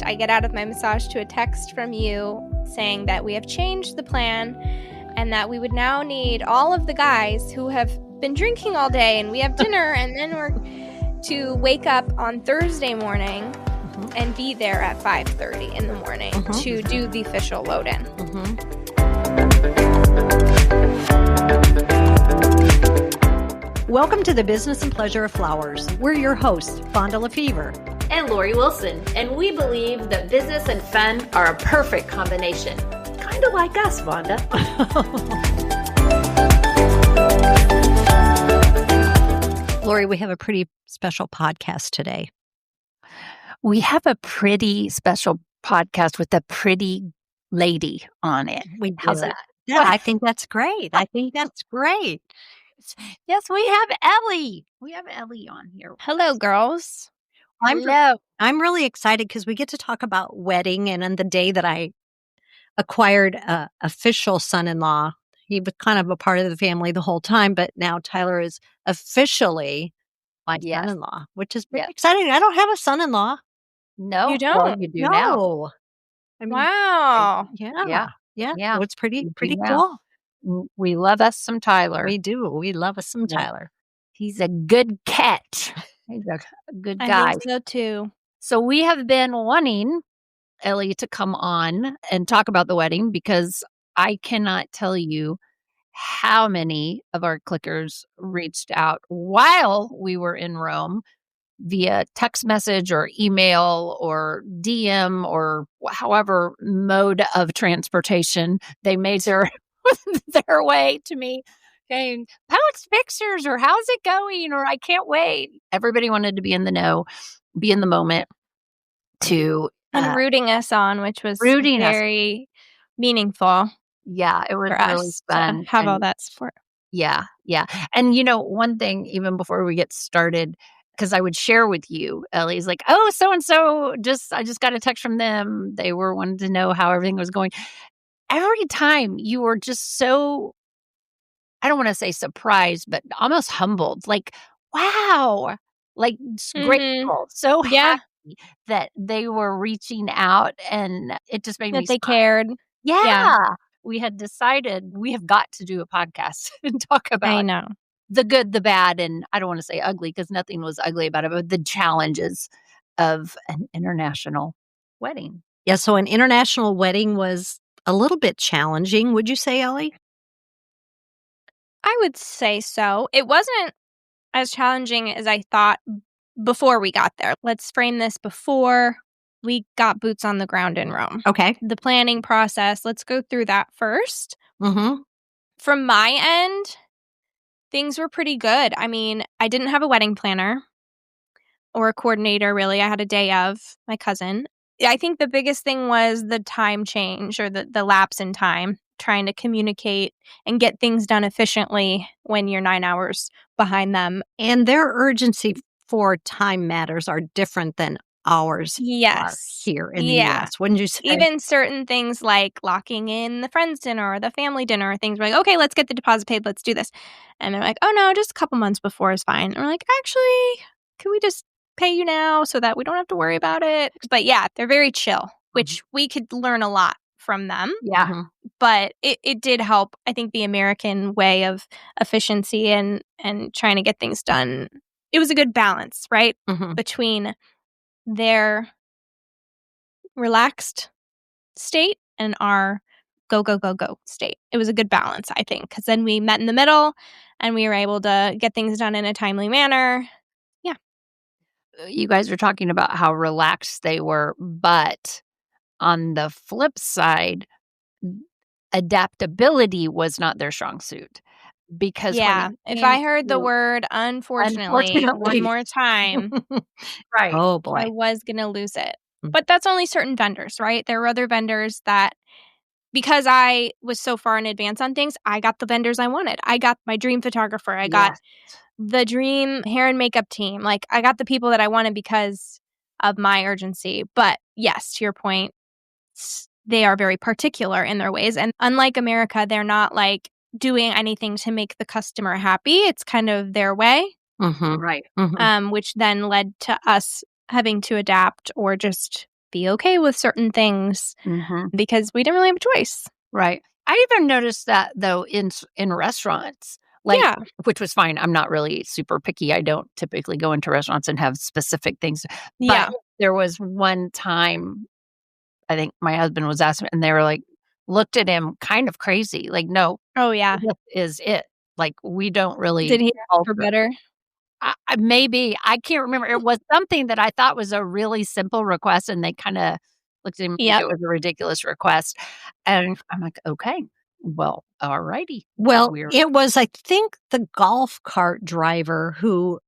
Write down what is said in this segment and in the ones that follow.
text. I get out of my massage to a text from you saying that we have changed the plan and that we would now need all of the guys who have been drinking all day and we have dinner and then we're to wake up on Thursday morning and be there at 5:30 in the morning to do the official load-in. Welcome to the Business and Pleasure of Flowers. We're your hosts, Vonda Lefevre and Lori Wilson, and we believe that business and fun are a perfect combination. Kind of like us, Vonda. Lori, we have a pretty special podcast today. We have a pretty special podcast with a pretty lady on it. How's that? Yeah, I think that's great. Yes, we have Ellie. We have Ellie on here. Hello, girls. I'm really excited because we get to talk about wedding, and on the day that I acquired an official son-in-law, he was kind of a part of the family the whole time, but now Tyler is officially my son-in-law, which is very exciting. I don't have a son-in-law. No, you don't. Well, you do now. I mean, wow. Yeah. So it's pretty cool. We love us some Tyler. We do. We love us some Tyler. He's a good cat. He's a good guy. I think so too. So we have been wanting Ellie to come on and talk about the wedding because I cannot tell you how many of our clickers reached out while we were in Rome via text message or email or DM or however mode of transportation they made their way to me saying, post pictures or how's it going or I can't wait. Everybody wanted to be in the know, be in the moment and rooting us on, which was very meaningful. Yeah, it was really fun. To have all that support. Yeah. And one thing, even before we get started, because I would share with you, Ellie's like, oh, so-and-so, I just got a text from them. They were wanting to know how everything was going. Every time you were just so, I don't want to say surprised, but almost humbled. Like, wow, like grateful, so happy that they were reaching out, and it just made me that they smile. cared. Yeah. We had decided we have got to do a podcast and talk about the good, the bad, and I don't want to say ugly because nothing was ugly about it, but the challenges of an international wedding. Yeah, so an international wedding was a little bit challenging, would you say, Ellie? I would say so. It wasn't as challenging as I thought before we got there. Let's frame this before we got boots on the ground in Rome. Okay. The planning process, let's go through that first. Mm-hmm. From my end, things were pretty good. I mean, I didn't have a wedding planner or a coordinator, really. I had a day of my cousin. I think the biggest thing was the time change or the lapse in time, trying to communicate and get things done efficiently when you're 9 hours behind them. And their urgency for time matters are different than ours are here in the U.S. Wouldn't you say? Even certain things like locking in the friends' dinner or the family dinner, things were like, okay, let's get the deposit paid, let's do this. And they're like, oh no, just a couple months before is fine. And we're like, actually, can we just pay you now so that we don't have to worry about it? But yeah, they're very chill, which we could learn a lot from them. Yeah. Mm-hmm. But it did help, I think, the American way of efficiency and trying to get things done. It was a good balance, right? Mm-hmm. Between their relaxed state and our go state. It was a good balance, I think, because then we met in the middle and we were able to get things done in a timely manner. Yeah. You guys were talking about how relaxed they were, but on the flip side, adaptability was not their strong suit. Because if I heard the word unfortunately one more time, right? Oh boy, I was gonna lose it. But that's only certain vendors, right? There were other vendors that, because I was so far in advance on things, I got the vendors I wanted. I got my dream photographer. I got the dream hair and makeup team. Like, I got the people that I wanted because of my urgency. But yes, to your point, they are very particular in their ways. And unlike America, they're not like doing anything to make the customer happy. It's kind of their way. Mm-hmm. Right. Mm-hmm. Which then led to us having to adapt or just be okay with certain things because we didn't really have a choice. Right. I even noticed that, though, in restaurants, like, Yeah. which was fine. I'm not really super picky. I don't typically go into restaurants and have specific things. Yeah. But there was one time, I think my husband was asking, and they were like, looked at him kind of crazy. Like, no, Oh, yeah. this is it. Like, we don't really Did he ask for alter. better? Maybe. I can't remember. It was something that I thought was a really simple request, and they kinda looked at me like Yep. it was a ridiculous request, and I'm like, "Okay, well, alrighty." Well, We're it was, I think, the golf cart driver who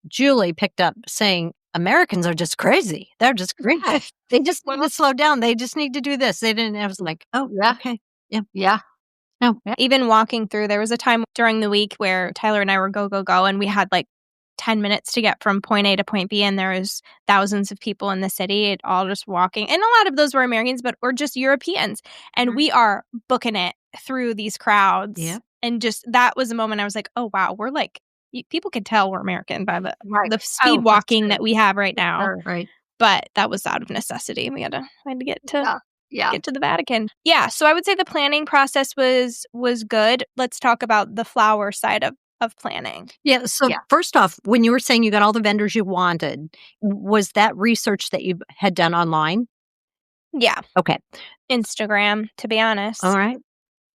Julie picked up saying, "Americans are just crazy. They're just crazy. They just need to slow down. They just need to do this." They didn't I was like, "Oh, Yeah. okay. Yeah. Yeah. No." Yeah. Even walking through, there was a time during the week where Tyler and I were go, go, go, and we had like 10 minutes to get from point A to point B, and there was thousands of people in the city, all just walking. And a lot of those were Americans, or just Europeans. And we are booking it through these crowds. Yeah. And just that was a moment I was like, oh, wow, we're like, people could tell we're American by the speed Oh, for walking that sure. we have right now. Sure. Right. But that was out of necessity. We had to get to Yeah. get to the Vatican. Yeah, so I would say the planning process was good. Let's talk about the flower side of planning. Yeah, so Yeah. first off, when you were saying you got all the vendors you wanted, was that research that you had done online? Yeah, Okay. Instagram, to be honest. All right.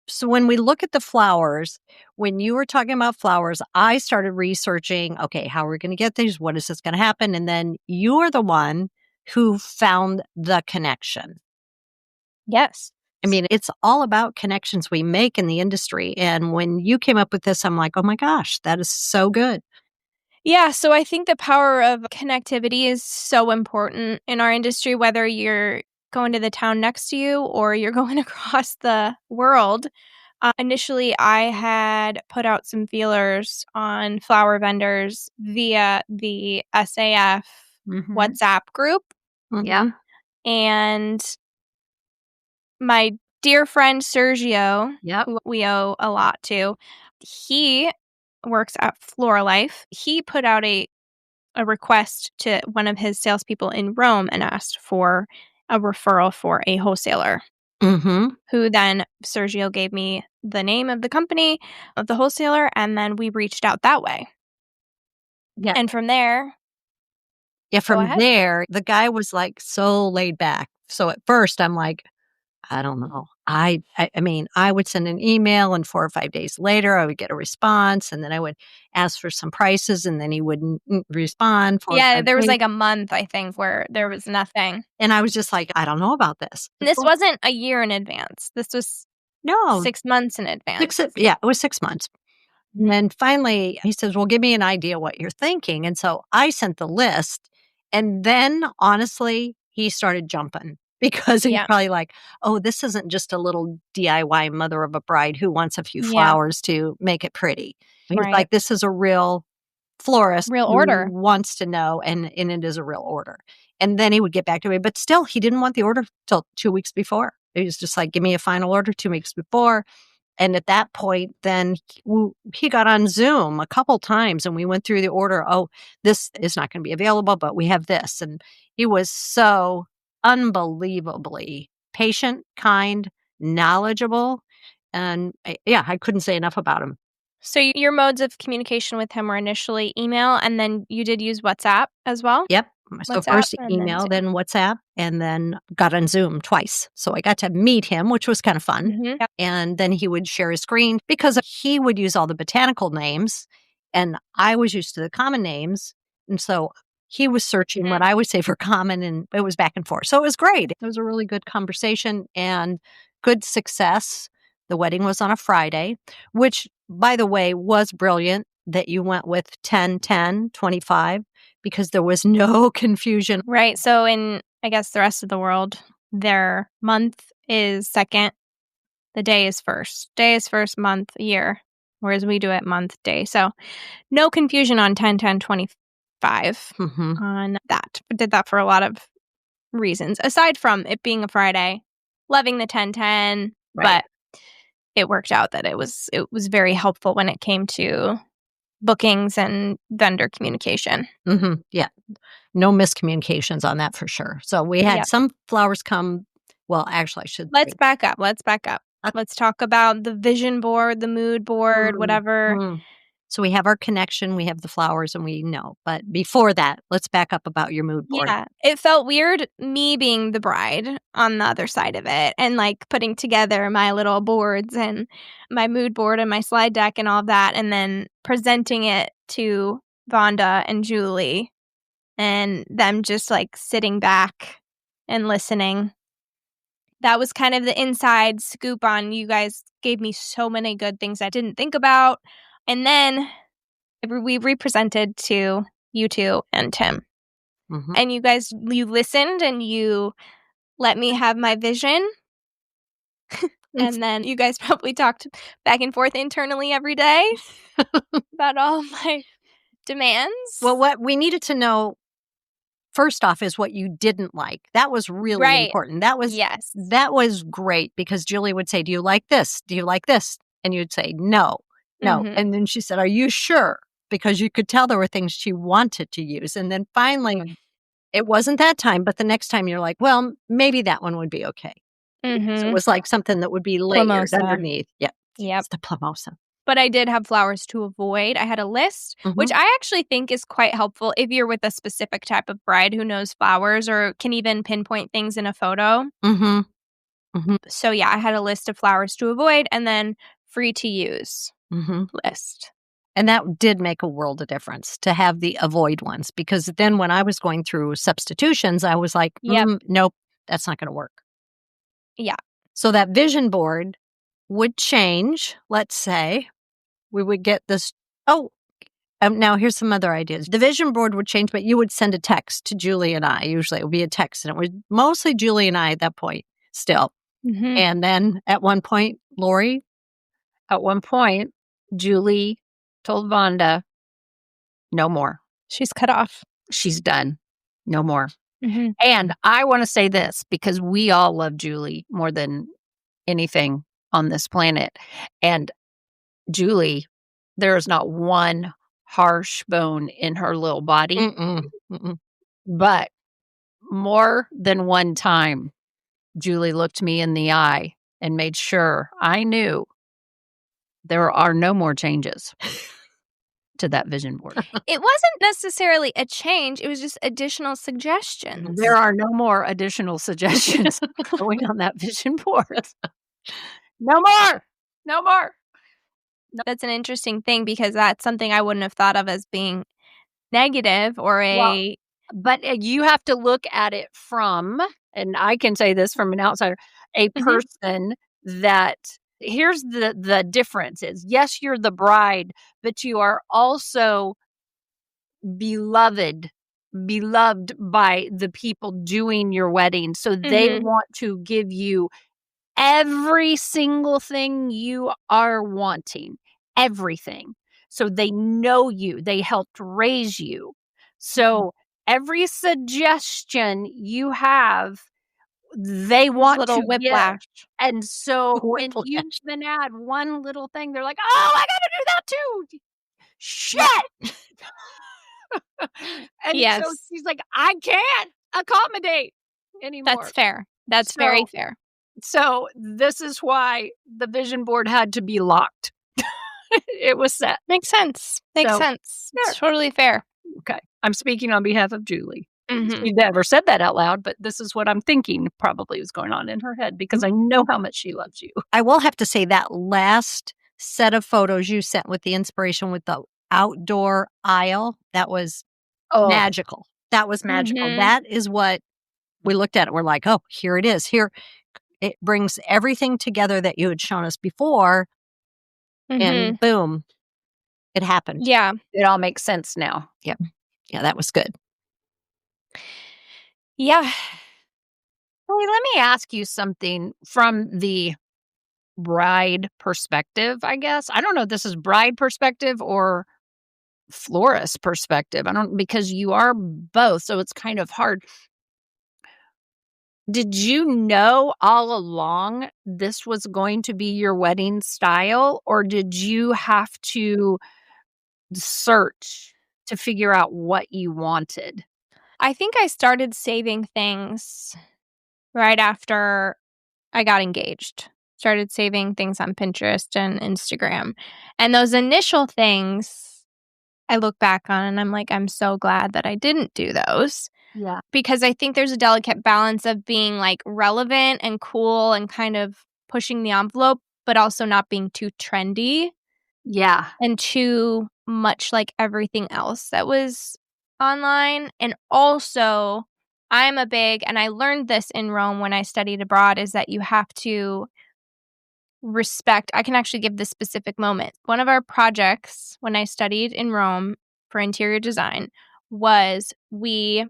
So when we look at the flowers, when you were talking about flowers, I started researching, okay, how are we going to get these? What is this going to happen? And then you're the one who found the connection. Yes. I mean, it's all about connections we make in the industry. And when you came up with this, I'm like, oh my gosh, that is so good. Yeah, so I think the power of connectivity is so important in our industry, whether you're going to the town next to you or you're going across the world. Initially, I had put out some feelers on flower vendors via the SAF WhatsApp group. Yeah. And my dear friend Sergio, Yep. who we owe a lot to, he works at Floralife. He put out a request to one of his salespeople in Rome and asked for a referral for a wholesaler. Who then Sergio gave me the name of the company of the wholesaler, and then we reached out that way. Yeah. And from there, from there, the guy was like so laid back. So at first I'm like, I don't know. I mean, I would send an email and 4 or 5 days later I would get a response, and then I would ask for some prices and then he wouldn't respond for yeah, there was like a month, I think, where there was nothing. And I was just like, I don't know about this. And this wasn't a year in advance. This was 6 months in advance. It was 6 months. And then finally he says, well, give me an idea what you're thinking. And so I sent the list. And then honestly, he started jumping because he's probably like, oh, this isn't just a little DIY mother of a bride who wants a few flowers to make it pretty. He's like, this is a real florist real order who wants to know, and it is a real order. And then he would get back to me, but still he didn't want the order till 2 weeks before. He was just like, give me a final order 2 weeks before. And at that point, then he got on Zoom a couple times and we went through the order. Oh, this is not going to be available, but we have this. And he was so unbelievably patient, kind, knowledgeable. And I couldn't say enough about him. So your modes of communication with him were initially email, and then you did use WhatsApp as well? Yep. So first email, then WhatsApp, and then got on Zoom twice. So I got to meet him, which was kind of fun. And then he would share his screen because he would use all the botanical names and I was used to the common names. And so he was searching what I would say for common, and it was back and forth. So it was great. It was a really good conversation and good success. The wedding was on a Friday, which, by the way, was brilliant that you went with 10-10-25 because there was no confusion. Right. So in, I guess, the rest of the world, their month is second. The day is first. Day is first, month, year. Whereas we do it month, day. So no confusion on 10-10-25 on that. We did that for a lot of reasons. Aside from it being a Friday, loving the 10-10, but it worked out that it was very helpful when it came to bookings and vendor communication. Yeah. No miscommunications on that for sure. So we had some flowers come. Well, actually, I should Let's say. back up. Let's talk about the vision board, the mood board, whatever. So we have our connection, we have the flowers, and we know. But before that, let's back up about your mood board. Yeah. It felt weird, me being the bride on the other side of it and like putting together my little boards and my mood board and my slide deck and all that, and then presenting it to Vonda and Julie and them just like sitting back and listening. That was kind of the inside scoop on you guys gave me so many good things I didn't think about. And then we represented to you two and Tim. And you guys, you listened and you let me have my vision. And then you guys probably talked back and forth internally every day about all my demands. Well, what we needed to know first off is what you didn't like. That was really important. That was great because Julie would say, "Do you like this? Do you like this?" And you'd say, "No." And then she said, "Are you sure?" Because you could tell there were things she wanted to use. And then finally, it wasn't that time, but the next time you're like, well, maybe that one would be okay. So it was like something that would be layered underneath. Yep. It's the Plumosa. But I did have flowers to avoid. I had a list, which I actually think is quite helpful if you're with a specific type of bride who knows flowers or can even pinpoint things in a photo. So yeah, I had a list of flowers to avoid and then free to use list. And that did make a world of difference to have the avoid ones because then when I was going through substitutions, I was like, nope, that's not going to work. Yeah. So that vision board would change. Let's say we would get this. Now here's some other ideas. The vision board would change, but you would send a text to Julie and I. Usually it would be a text, and it was mostly Julie and I at that point still. And then at one point, Lori? At one point, Julie told Vonda, no more. She's cut off. She's done. No more. And I want to say this because we all love Julie more than anything on this planet. And Julie, there is not one harsh bone in her little body. But more than one time, Julie looked me in the eye and made sure I knew there are no more changes to that vision board. It wasn't necessarily a change. It was just additional suggestions. There are no more additional suggestions going on that vision board. No more. No more. That's an interesting thing because that's something I wouldn't have thought of as being negative or a... But you have to look at it from, and I can say this from an outsider, a person that, here's the difference is, yes, you're the bride, but you are also beloved by the people doing your wedding. So they want to give you every single thing you are wanting, everything. So they know you, they helped raise you. So every suggestion you have, they want to whiplash. Give. And so when you even add one little thing, they're like, oh, I got to do that too. Shit. And so she's like, I can't accommodate anymore. That's fair. That's very fair. So this is why the vision board had to be locked. It was set. Makes sense. Makes sense. It's totally fair. Okay. I'm speaking on behalf of Julie. She never said that out loud, but this is what I'm thinking probably was going on in her head because I know how much she loves you. I will have to say that last set of photos you sent with the inspiration with the outdoor aisle, that was magical. That was magical. That is what we looked at. We're like, oh, here it is. Here it brings everything together that you had shown us before. And boom, it happened. Yeah. It all makes sense now. Yeah. Yeah, that was good. Yeah. Hey, let me ask you something from the bride perspective, I guess. I don't know if this is bride perspective or florist perspective. Because you are both, so it's kind of hard. Did you know all along this was going to be your wedding style, or did you have to search to figure out what you wanted? I think I started saving things right after I got engaged. Started saving things on Pinterest and Instagram. And those initial things I look back on and I'm like, I'm so glad that I didn't do those. Yeah. Because I think there's a delicate balance of being like relevant and cool and kind of pushing the envelope, but also not being too trendy Yeah. and too much like everything else that was online. And also, I'm a big, and I learned this in Rome when I studied abroad, is that you have to respect. I can actually give this specific moment. One of our projects when I studied in Rome for interior design was we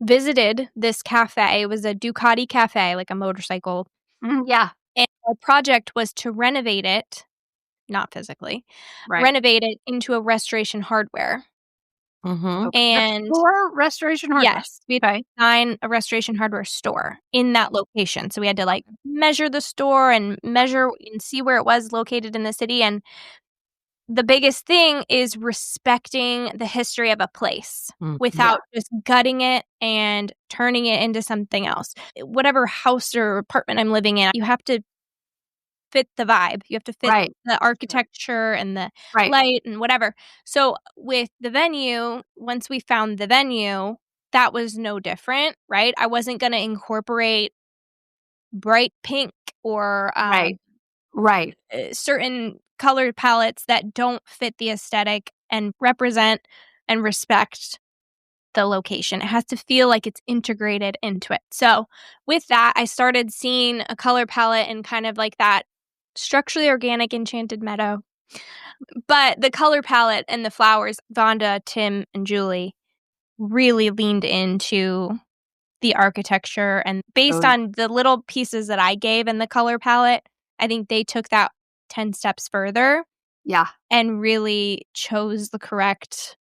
visited this cafe. It was a Ducati cafe, like a motorcycle. Yeah. And our project was to renovate it, not physically, Right. renovate it into a restoration hardware. Mm-hmm. And For restoration hardware. yes, we had to design a restoration hardware store in that location. So we had to like measure the store and measure and see where it was located in the city. And the biggest thing is respecting the history of a place without just gutting it and turning it into something else. Whatever house or apartment I'm living in, you have to fit the vibe. You have to fit the architecture and the light and whatever. So with the venue, once we found the venue, that was no different, right? I wasn't going to incorporate bright pink or certain color palettes that don't fit the aesthetic and represent and respect the location. It has to feel like it's integrated into it. So with that, I started seeing a color palette and kind of like that structurally organic enchanted meadow. But the color palette and the flowers, Vonda, Tim, and Julie really leaned into the architecture. And based on the little pieces that I gave in the color palette, I think they took that 10 steps further. Yeah. And really chose the correct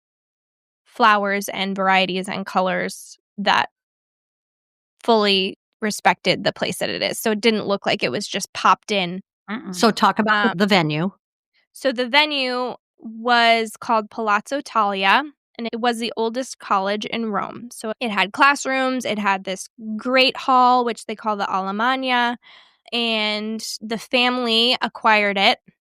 flowers and varieties and colors that fully respected the place that it is. So it didn't look like it was just popped in. So talk about the venue. So the venue was called Palazzo Talia, and it was the oldest college in Rome. So it had classrooms, it had this great hall, which they call the Alla Magna, and the family acquired it a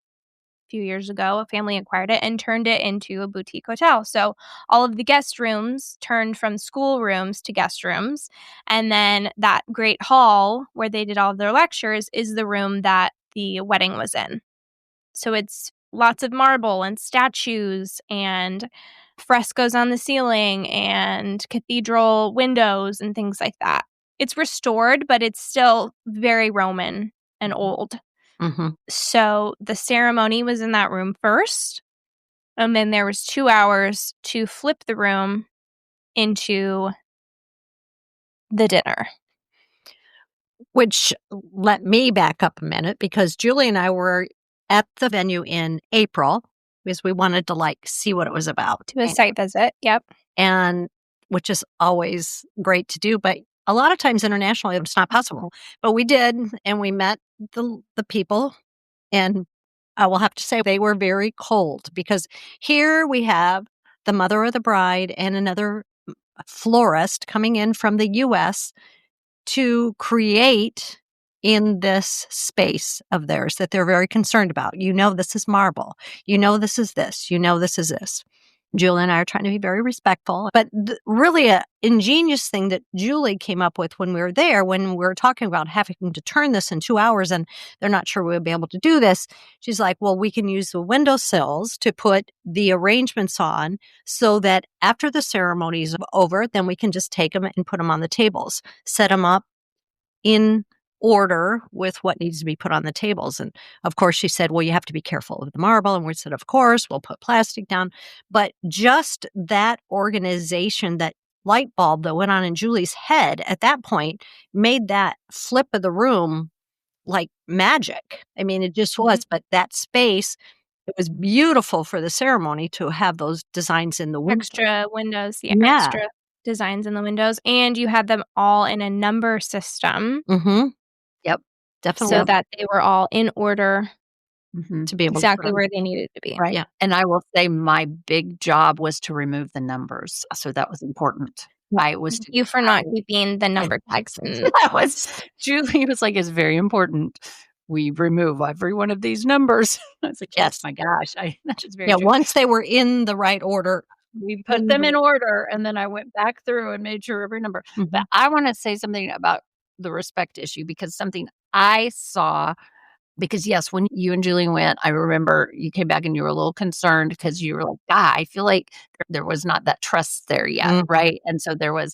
few years ago. A family acquired it and turned it into a boutique hotel. So all of the guest rooms turned from school rooms to guest rooms. And then that great hall where they did all of their lectures is the room that the wedding was in. So it's lots of marble and statues and frescoes on the ceiling and cathedral windows and things like that. It's restored, but it's still very Roman and old. Mm-hmm. So the ceremony was in that room first, and then there was 2 hours to flip the room into the dinner. Which let me back up a minute because Julie and I were at the venue in April because we wanted to like see what it was about. To a site visit, yep. And which is always great to do, but a lot of times internationally it's not possible. But we did, and we met the people, and I will have to say they were very cold because here we have the mother of the bride and another florist coming in from the U.S. to create in this space of theirs that they're very concerned about. You know, this is marble. You know, this is this. You know, this is this. Julie and I are trying to be very respectful, but really an ingenious thing that Julie came up with when we were there, when we were talking about having to turn this in 2 hours and they're not sure we'll be able to do this. She's like, well, we can use the windowsills to put the arrangements on so that after the ceremony is over, then we can just take them and put them on the tables, set them up in order with what needs to be put on the tables. And of course, she said, well, you have to be careful of the marble. And we said, of course, we'll put plastic down. But just that organization, that light bulb that went on in Julie's head at that point made that flip of the room like magic. I mean, it just was. But that space, it was beautiful for the ceremony to have those designs in the window. Extra windows, extra designs in the windows. And you had them all in a number system. Mm-hmm. Yep, definitely. So that they were all in order to be able exactly to where they needed to be. Right. Yeah. And I will say my big job was to remove the numbers. So that was important. I was Thank you for not keeping the number tags. that was Julie was like, it's very important. We remove every one of these numbers. I was like, Yes. oh my gosh. That is very Yeah, true. once they were in the right order. We put them in order, and then I went back through and made sure every number. But I want to say something about the respect issue because something I saw. Because yes, when you and Julie went, I remember you came back and you were a little concerned because you were like, I feel like there was not that trust there yet, right? And so there was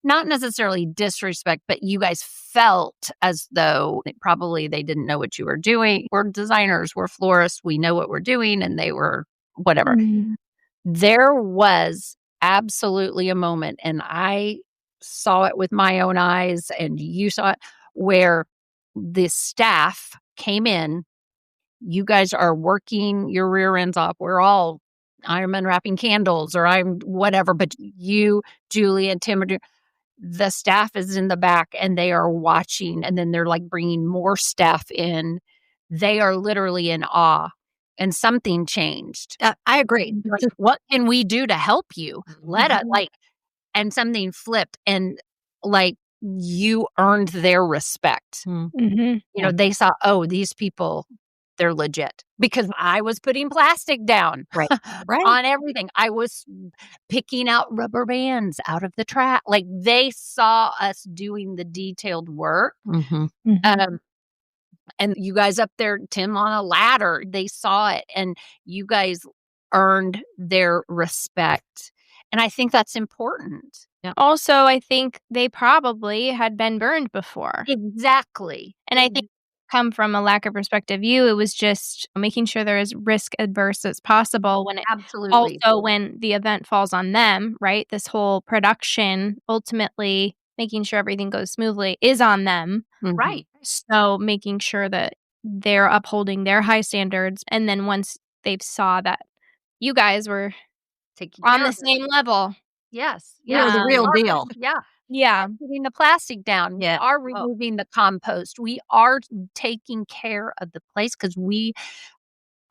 not necessarily disrespect, but you guys felt as though probably they didn't know what you were doing. We're designers, we're florists, we know what we're doing, and they were whatever. There was absolutely a moment, and I saw it with my own eyes, and you saw it, where the staff came in. You guys are working your rear ends off. I'm unwrapping candles or I'm whatever, but you, Julie, and Tim the staff is in the back and they are watching, and then they're like bringing more staff in. They are literally in awe, and something changed. I agree. Like, what can we do to help you? Let us and something flipped, and like you earned their respect. You know, they saw, oh, these people, they're legit, because I was putting plastic down Right. on everything. I was picking out rubber bands out of the trash. Like they saw us doing the detailed work. And you guys up there, Tim on a ladder, they saw it, and you guys earned their respect. And I think that's important. Also, I think they probably had been burned before. Exactly. And I think come from a lack of respect of you. It was just making sure they're as risk adverse as possible when it Absolutely. also when the event falls on them, right? This whole production, ultimately making sure everything goes smoothly, is on them. Right. So making sure that they're upholding their high standards. And then once they saw that you guys were on the same level. Yes. Yeah, the real deal. Yeah. Yeah. Putting the plastic down. Yeah. We are removing the compost. We are taking care of the place because we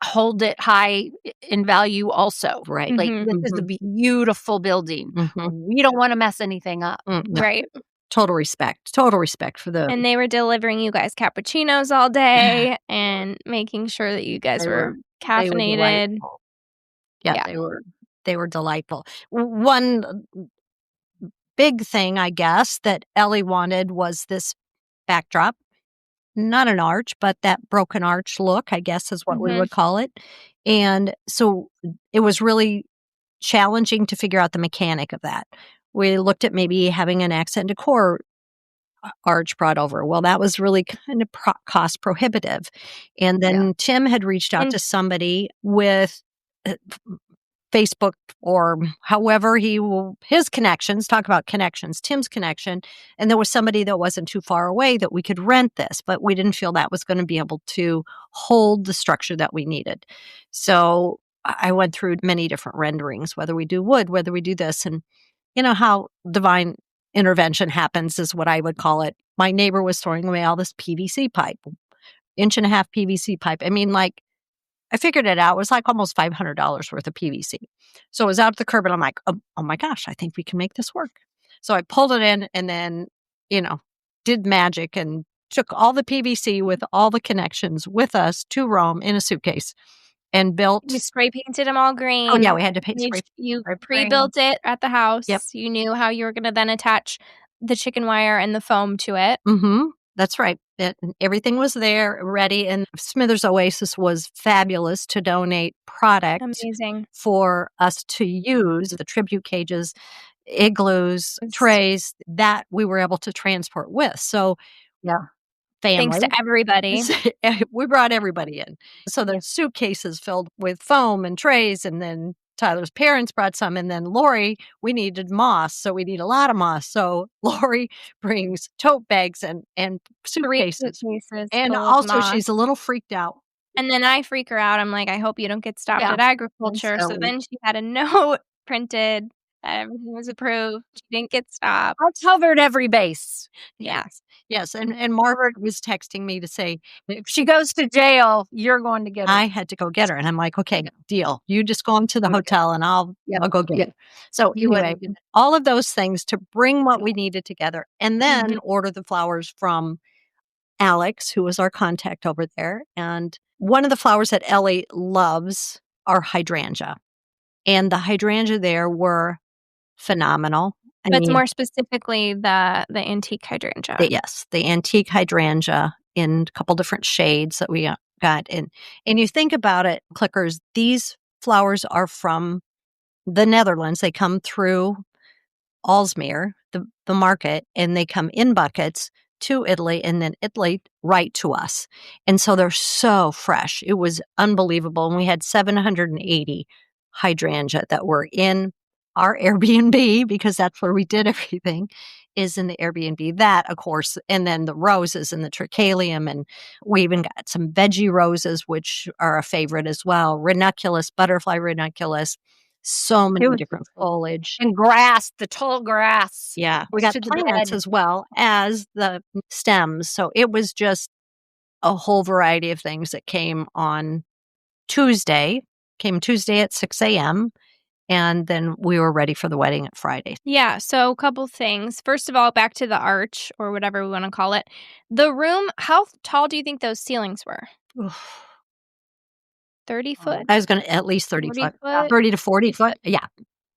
hold it high in value also. Right. Like this is a beautiful building. We don't want to mess anything up. No. Right. Total respect for the. And they were delivering you guys cappuccinos all day and making sure that you guys were caffeinated. They were delightful. One big thing, I guess, that Ellie wanted was this backdrop. Not an arch, but that broken arch look, I guess is what we would call it. And so it was really challenging to figure out the mechanic of that. We looked at maybe having an accent decor arch brought over. Well, that was really kind of cost prohibitive. And then Tim had reached out to somebody with Facebook or however his connections, talk about connections, Tim's connection. And there was somebody that wasn't too far away that we could rent this, but we didn't feel that was going to be able to hold the structure that we needed. So I went through many different renderings, whether we do wood, whether we do this, and you know how divine intervention happens is what I would call it. My neighbor was throwing away all this PVC pipe, 1.5 PVC pipe. I mean, like, I figured it out. It was like almost $500 worth of PVC. So it was out at the curb and I'm like, oh my gosh, I think we can make this work. So I pulled it in and then, did magic and took all the PVC with all the connections with us to Rome in a suitcase and built. You spray painted them all green. Oh yeah, we had to paint. You pre-built it at the house. Yep. You knew how you were going to then attach the chicken wire and the foam to it. That's right. Everything was there, ready, and Smithers Oasis was fabulous to donate product for us to use, the tribute cages, igloos, trays, that we were able to transport with. So, family. Thanks to everybody. We brought everybody in. So the suitcases filled with foam and trays, and then Tyler's parents brought some, and then Lori, we needed moss, so we need a lot of moss. So Lori brings tote bags and suitcases. And also she's a little freaked out. And then I freak her out. I'm like, I hope you don't get stopped at agriculture. So then she had a note printed Everything was approved. She didn't get stopped. I covered every base. Yes. Yes, and Margaret was texting me to say, If she goes to jail, you're going to get her. I had to go get her. And I'm like, okay, deal. You just go into the Okay. hotel and I'll go get her. So You anyway, wouldn't get it. all of those things to bring what we needed together and then Mhm. order the flowers from Alex, who was our contact over there. And one of the flowers that Ellie loves are hydrangea. And the hydrangea there were phenomenal. I But it's mean, more specifically the antique hydrangea. the antique hydrangea in a couple different shades that we got. And you think about it, clickers, these flowers are from the Netherlands. They come through Alsmeer, the market, and they come in buckets to Italy and then Italy right to us. And so they're so fresh. It was unbelievable. And we had 780 hydrangea that were in our Airbnb because that's where we did everything is in the Airbnb. That, of course, and then the roses and the tricalium. And we even got some veggie roses, which are a favorite as well. Ranunculus, butterfly ranunculus. So many different foliage. And grass, the tall grass. Yeah. We got to the plants bed. as well as the stems. So it was just a whole variety of things that came on Tuesday, at 6 a.m. And then we were ready for the wedding at Friday. Yeah, so a couple things. First of all, back to the arch or whatever we want to call it. The room, how tall do you think those ceilings were? 30 foot? I was going to at least 30 40 foot, foot? 30 to 40 foot. Yeah.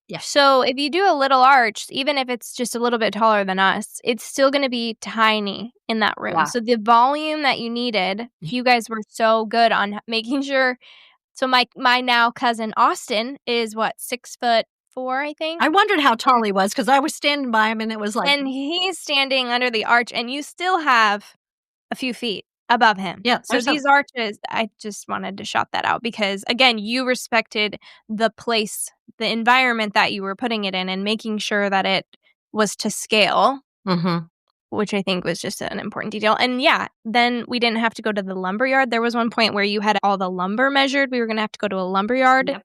Yeah. So if you do a little arch, even if it's just a little bit taller than us, it's still going to be tiny in that room. Yeah. So the volume that you needed, you guys were so good on making sure. So my now cousin Austin is what, 6'4", I think? I wondered how tall he was because I was standing by him and it was like. And he's standing under the arch and you still have a few feet above him. Yeah. So these arches, I just wanted to shout that out because, again, you respected the place, the environment that you were putting it in and making sure that it was to scale, which I think was just an important detail. And yeah, then we didn't have to go to the lumberyard. There was one point where you had all the lumber measured. We were going to have to go to a lumberyard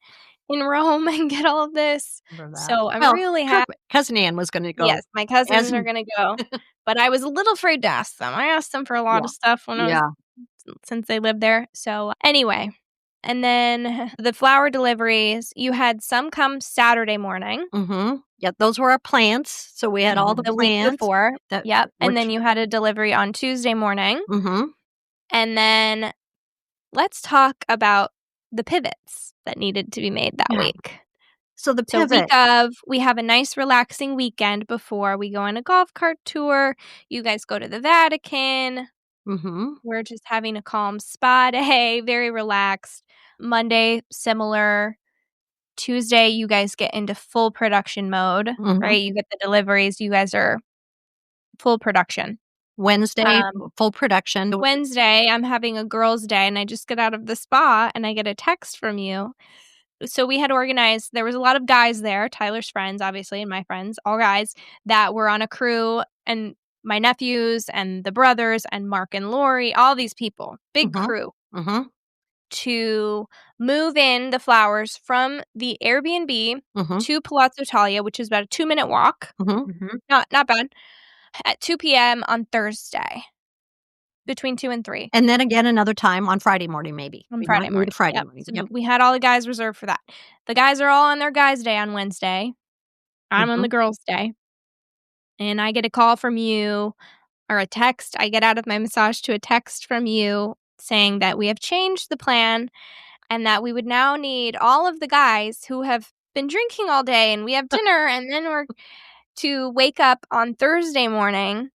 in Rome and get all of this. So I'm really happy. Cousin Ann was going to go. Yes, my cousins are going to go. But I was a little afraid to ask them. I asked them for a lot of stuff when I was, since they lived there. So anyway, and then the flower deliveries, you had some come Saturday morning. Yeah, those were our plants. So we had all the week plants. before. Yep. And then you had a delivery on Tuesday morning. And then let's talk about the pivots that needed to be made that week. So the pivot. We have a nice relaxing weekend before we go on a golf cart tour. You guys go to the Vatican. We're just having a calm spa day, very relaxed. Monday, similar. Tuesday, you guys get into full production mode, right? You get the deliveries. You guys are full production. Wednesday, full production. Wednesday, I'm having a girls' day, and I just get out of the spa, and I get a text from you. So we had organized, there was a lot of guys there, Tyler's friends, obviously, and my friends, all guys, that were on a crew, and my nephews, and the brothers, and Mark and Lori, all these people, big crew, to move in the flowers from the Airbnb to Palazzo Italia, which is about a 2-minute walk. Not bad. At 2 p.m. on Thursday, between 2 and 3. And then again another time on Friday morning, maybe. Friday morning. So we had all the guys reserved for that. The guys are all on their guys' day on Wednesday. I'm on the girls' day. And I get a call from you or a text. I get out of my massage to a text from you saying that we have changed the plan and that we would now need all of the guys who have been drinking all day and we have dinner and then we're to wake up on Thursday morning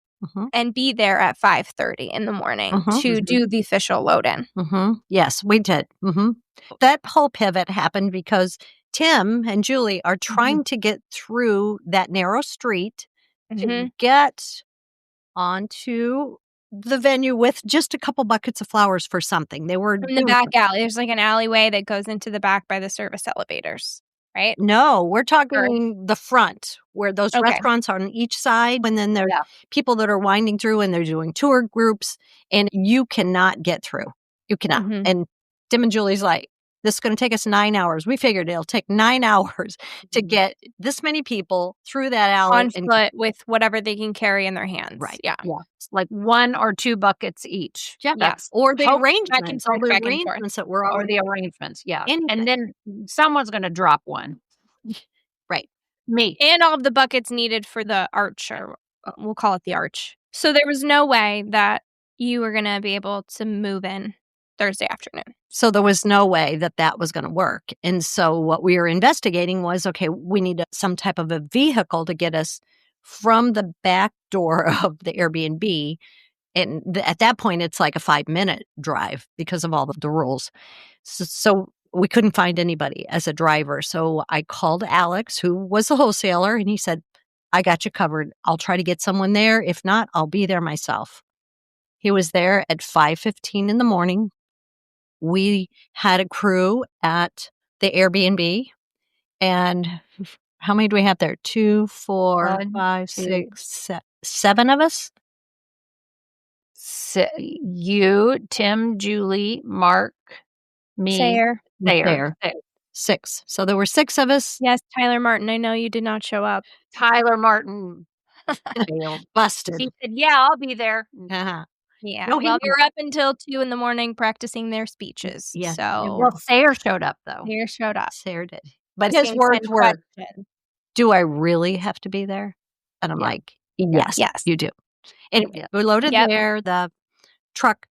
and be there at 5:30 in the morning to do the official load-in. Yes, we did. That whole pivot happened because Tim and Julie are trying to get through that narrow street to get onto the venue with just a couple buckets of flowers for something. They were from the back alley. There's like an alleyway that goes into the back by the service elevators. Right? No, we're talking the front where those restaurants are on each side. And then there's people that are winding through and they're doing tour groups and you cannot get through. You cannot. And Tim and Julie's like, This is going to take us 9 hours. We figured it'll take 9 hours to get this many people through that alley. On foot with whatever they can carry in their hands. Right. Yeah. It's like 1 or 2 buckets each. Yeah. Yes. Or the Back and arrangements. forth, All the back and forth. arrangements that were Or already. the arrangements, yeah. Anything. And then someone's gonna drop one. Right. Me. And all of the buckets needed for the arch, or we'll call it the arch. So there was no way that you were going to be able to move in Thursday afternoon. So there was no way that that was going to work. And so what we were investigating was, okay, we need some type of a vehicle to get us from the back door of the Airbnb. And at that point, it's like a 5-minute drive because of all the rules. So we couldn't find anybody as a driver. So I called Alex, who was the wholesaler, and he said, I got you covered. I'll try to get someone there. If not, I'll be there myself. He was there at 5:15 in the morning. We had a crew at the Airbnb. And how many do we have there? 2, 4, 1, 5, 2. 6, 7 of us? You, Tim, Julie, Mark, me, Sayer. There. 6. So there were 6 of us. Yes, Tyler Martin. I know you did not show up. Tyler Martin failed. Busted. He said, "Yeah, I'll be there." Uh-huh. Yeah. No, he well, we didn't. were up until 2 in the morning practicing their speeches. Yes, we So were. Well, Sayer showed up though. Sayer showed up. Sayer did. But his Asking words 10 were, questions. do I really have to be there? And I'm Yeah. like, yes, Yes. you do. Anyway, Yeah. we loaded Yep. there, the truck.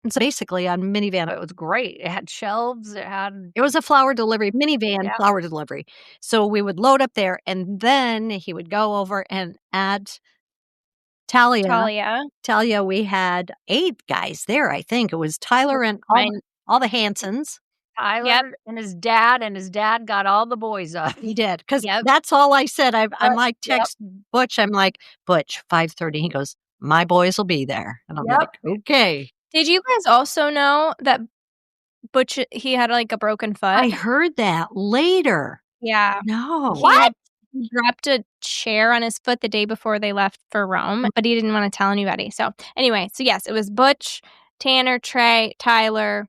It's basically a minivan. It was great. It had shelves. It was a flower delivery, minivan Yeah. flower delivery. So we would load up there, and then he would go over and at Talia, we had 8 guys there, I think. It was Tyler and all the Hansons. Tyler and his dad got all the boys up. He did, because Yep. that's all I said. I'm like, Yep. text Butch. I'm like, Butch, 5:30. He goes, my boys will be there. And I'm Yep. like, okay. Did you guys also know that Butch, he had like a broken foot? I heard that later. Yeah. No. He dropped a chair on his foot the day before they left for Rome, but he didn't want to tell anybody. So anyway, yes, it was Butch, Tanner, Trey, Tyler,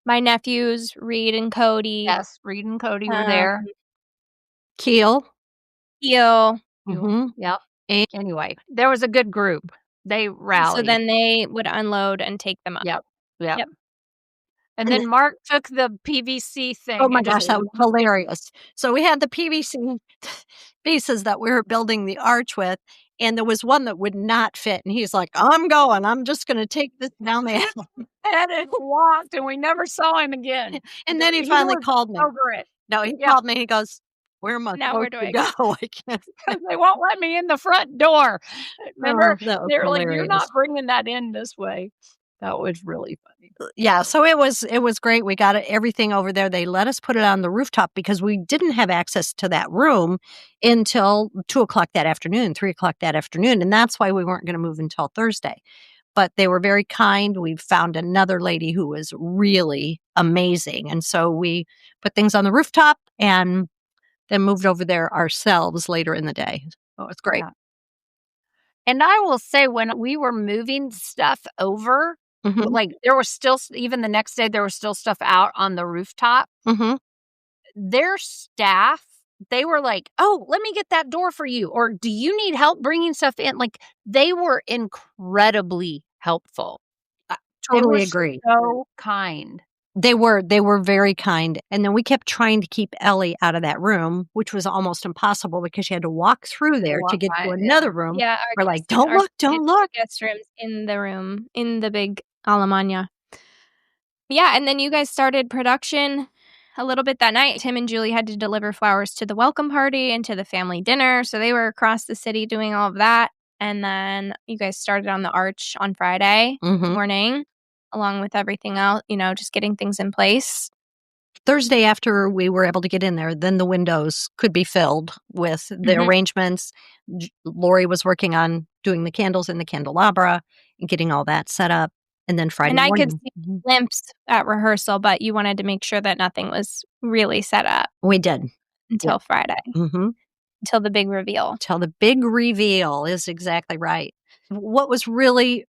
my nephews, Reed and Cody. Yes, Reed and Cody were there. Keel. Mm-hmm. Yep. Anyway, there was a good group. They rallied. So then they would unload and take them up. Yep. And then Mark took the PVC thing. Oh my gosh, that was hilarious. So we had the PVC pieces that we were building the arch with, and there was one that would not fit. And he's like, I'm going. I'm just going to take this down the alley. And it walked, and we never saw him again. And then he finally called me. Over it. No, he called me. He goes, where am I Now we're supposed to doing go? I can't. Because they won't let me in the front door. Remember? That was They're like, hilarious. you're not bringing that in this way. That was really funny. Yeah, so it was great. We got everything over there. They let us put it on the rooftop because we didn't have access to that room until 2:00 that afternoon, 3:00 that afternoon. And that's why we weren't going to move until Thursday. But they were very kind. We found another lady who was really amazing. And so we put things on the rooftop and then moved over there ourselves later in the day. Oh, it's great. Yeah. And I will say, when we were moving stuff over, Mhm. like there was still, even the next day, there was still stuff out on the rooftop. Mhm. Their staff, they were like, oh, let me get that door for you. Or do you need help bringing stuff in? Like, they were incredibly helpful. Totally They were agree. so kind. They were very kind. And then we kept trying to keep Ellie out of that room, which was almost impossible because she had to walk through there to get to another room. Yeah. We're like, don't look. Guest rooms in the room, in the big Alemania. Yeah, and then you guys started production a little bit that night. Tim and Julie had to deliver flowers to the welcome party and to the family dinner. So they were across the city doing all of that. And then you guys started on the arch on Friday morning, along with everything else, just getting things in place. Thursday, after we were able to get in there, then the windows could be filled with the arrangements. Lori was working on doing the candles in the candelabra and getting all that set up. And then Friday morning. And I could see a glimpse at rehearsal, but you wanted to make sure that nothing was really set up. We did. Until Friday. Until the big reveal. Until the big reveal is exactly right. What was really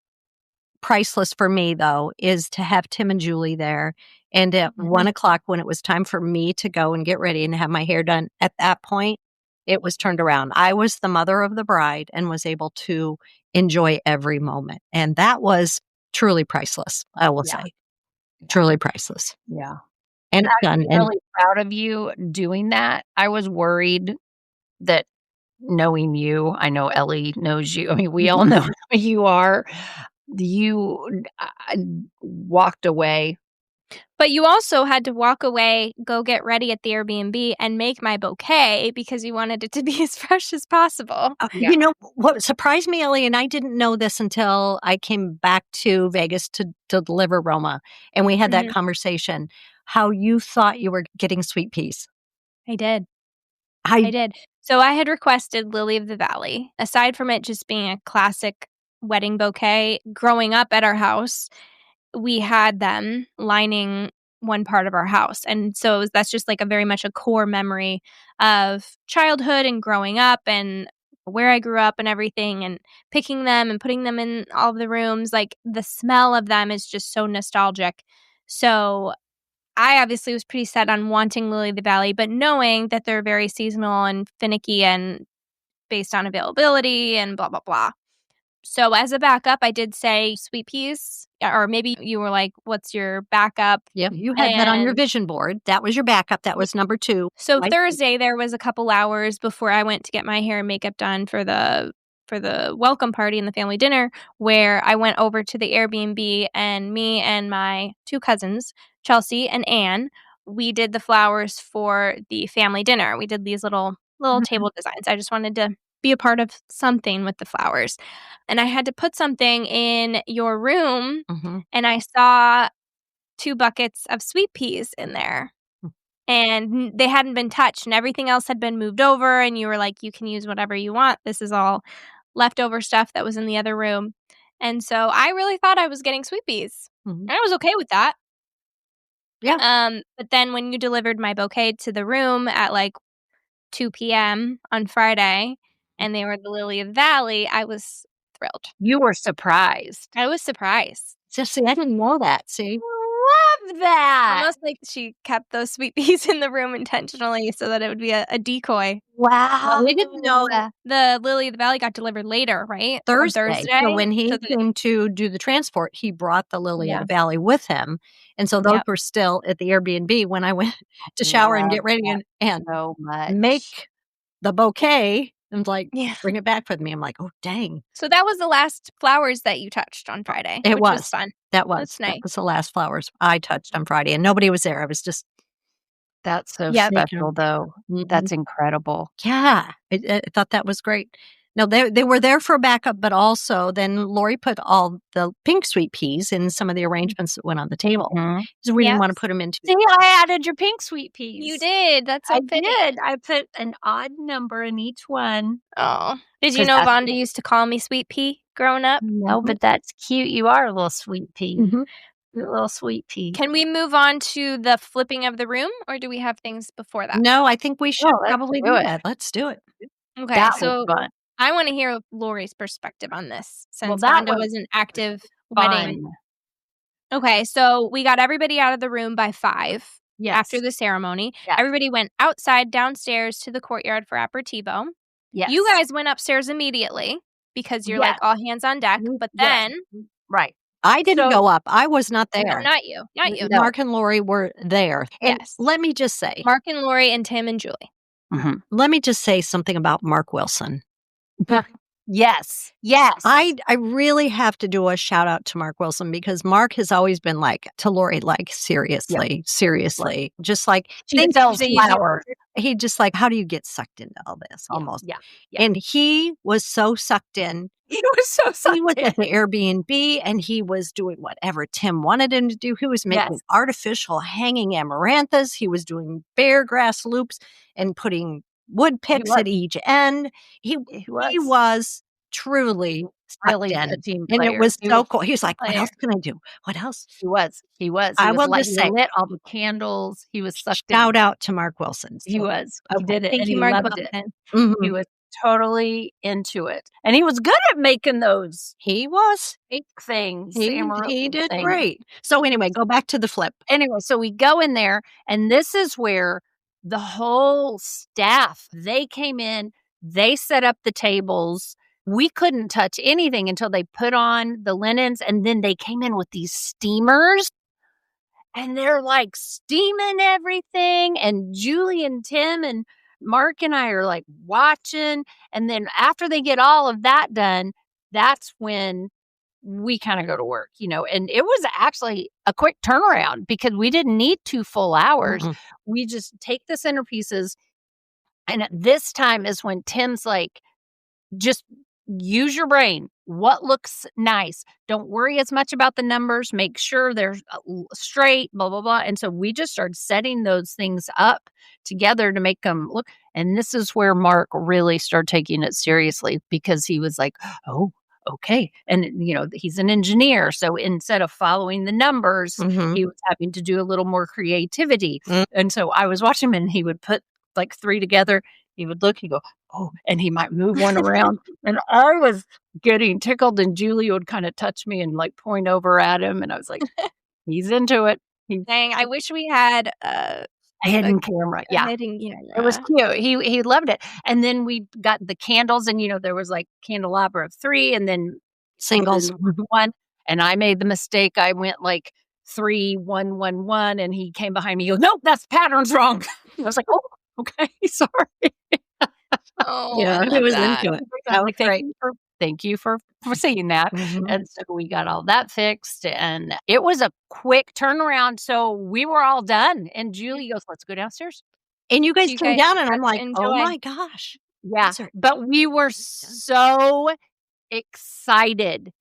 priceless for me, though, is to have Tim and Julie there. And at 1:00, when it was time for me to go and get ready and have my hair done, at that point, it was turned around. I was the mother of the bride and was able to enjoy every moment. And that was truly priceless, I will say. Truly priceless. Yeah. And I'm really proud of you doing that. I was worried that knowing you, I know Ellie knows you. I mean, we all know who you are. You walked away. But you also had to walk away, go get ready at the Airbnb, and make my bouquet because you wanted it to be as fresh as possible. You know, what surprised me, Ellie, and I didn't know this until I came back to Vegas to deliver Roma, and we had that conversation, how you thought you were getting sweet peas. I did. I did. So I had requested Lily of the Valley. Aside from it just being a classic wedding bouquet, growing up at our house, we had them lining one part of our house. And so that's just like a very much a core memory of childhood and growing up and where I grew up and everything, and picking them and putting them in all of the rooms. Like the smell of them is just so nostalgic. So I obviously was pretty set on wanting Lily of the Valley, but knowing that they're very seasonal and finicky and based on availability and blah, blah, blah. So as a backup, I did say sweet peas, or maybe you were like, what's your backup? Yep, you had that on your vision board. That was your backup. That was number 2. So Thursday, there was a couple hours before I went to get my hair and makeup done for the welcome party and the family dinner, where I went over to the Airbnb, and me and my 2 cousins, Chelsea and Anne, we did the flowers for the family dinner. We did these little table designs. I just wanted to be a part of something with the flowers. And I had to put something in your room, and I saw 2 buckets of sweet peas in there. And they hadn't been touched, and everything else had been moved over, and you were like, you can use whatever you want. This is all leftover stuff that was in the other room. And so I really thought I was getting sweet peas. And I was okay with that. Yeah. But then when you delivered my bouquet to the room at like 2 p.m. on Friday, and they were the Lily of the Valley, I was thrilled. You were surprised. I was surprised. See, I didn't know that. See? Love that. Almost like she kept those sweet peas in the room intentionally so that it would be a decoy. Wow. We didn't know The Lily of the Valley got delivered later, right? Thursday. So when he came to do the transport, he brought the Lily of the Valley with him. And so those were still at the Airbnb when I went to shower and get ready and so much. Make the bouquet and like bring it back with me. I'm like, oh, dang. So that was the last flowers that you touched on Friday. It which was fun. That was. That's nice. That was the last flowers I touched on Friday, and nobody was there. I was just. That's so special, though. That's incredible. Yeah. I thought that was great. No, they were there for a backup, but also then Lori put all the pink sweet peas in some of the arrangements that went on the table. Because we didn't want to put them into. See, I added your pink sweet peas. You did. That's so fitting. I did. I put an odd number in each one. Oh. Did you know Vonda used to call me Sweet Pea growing up? No, but that's cute. You are a little sweet pea. A little sweet pea. Can we move on to the flipping of the room, or do we have things before that? No, I think we should probably do that. Let's do it. Okay, that so was fun. I want to hear Lori's perspective on this, since Vonda was an active wedding. Okay, so we got everybody out of the room by 5 after the ceremony. Yes. Everybody went outside, downstairs to the courtyard for aperitivo. Yes. You guys went upstairs immediately because you're like all hands on deck, but then... Right. I didn't go up. I was not there. No, not you. Not you. Mark and Lori were there. And let me just say. Mark and Lori and Tim and Julie. Let me just say something about Mark Wilson. Yes. I really have to do a shout out to Mark Wilson, because Mark has always been like to Lori, like, seriously. Just like she sells flowers. He just like, how do you get sucked into all this? Almost. Yeah. And he was so sucked in. He was at the Airbnb, and he was doing whatever Tim wanted him to do. He was making artificial hanging amaranthus. He was doing bear grass loops and putting wood picks at each end. He was truly really a team player. And it was so cool. He was like, what else can I do? What else? He was. I will just say, lit all the candles. He was sucked shout out to Mark Wilson. He was. He did it. Thank you, Mark Wilson. He was totally into it. And he was good at making those He was. fake things. He did things. great. So anyway, go back to the flip. Anyway, so we go in there, and this is where the whole staff, they came in, they set up the tables. We couldn't touch anything until they put on the linens, and then they came in with these steamers, and they're like steaming everything. And Julie and Tim and Mark and I are like watching. And then after they get all of that done, that's when we kind of go to work, and it was actually a quick turnaround because we didn't need 2 full hours. Mm-mm. We just take the centerpieces. And at this time is when Tim's like, just use your brain. What looks nice? Don't worry as much about the numbers. Make sure they're straight, blah, blah, blah. And so we just started setting those things up together to make them look. And this is where Mark really started taking it seriously because he was like, oh, okay. And, he's an engineer. So instead of following the numbers, Mhm. he was having to do a little more creativity. Mm. And so I was watching him and he would put like 3 together. He would look, he'd go, oh, and he might move one around. And I was getting tickled, and Julie would kind of touch me and like point over at him. And I was like, he's into it. Dang, I wish we had A hidden camera. Yeah. It was cute. He loved it. And then we got the candles, and there was like candelabra of 3 and then Singles. 1. And I made the mistake. I went like 3, 1, 1, 1, and he came behind me. He goes, nope, that's pattern's wrong. I was like, oh, okay, sorry. Oh, Yeah, he was into it. That was great. Thank you for saying that. Mhm. And so we got all that fixed, and it was a quick turnaround. So we were all done. And Julie goes, let's go downstairs. And you guys You came guys down, and got I'm to like, oh enjoy. my gosh. Yeah. These are But we were so excited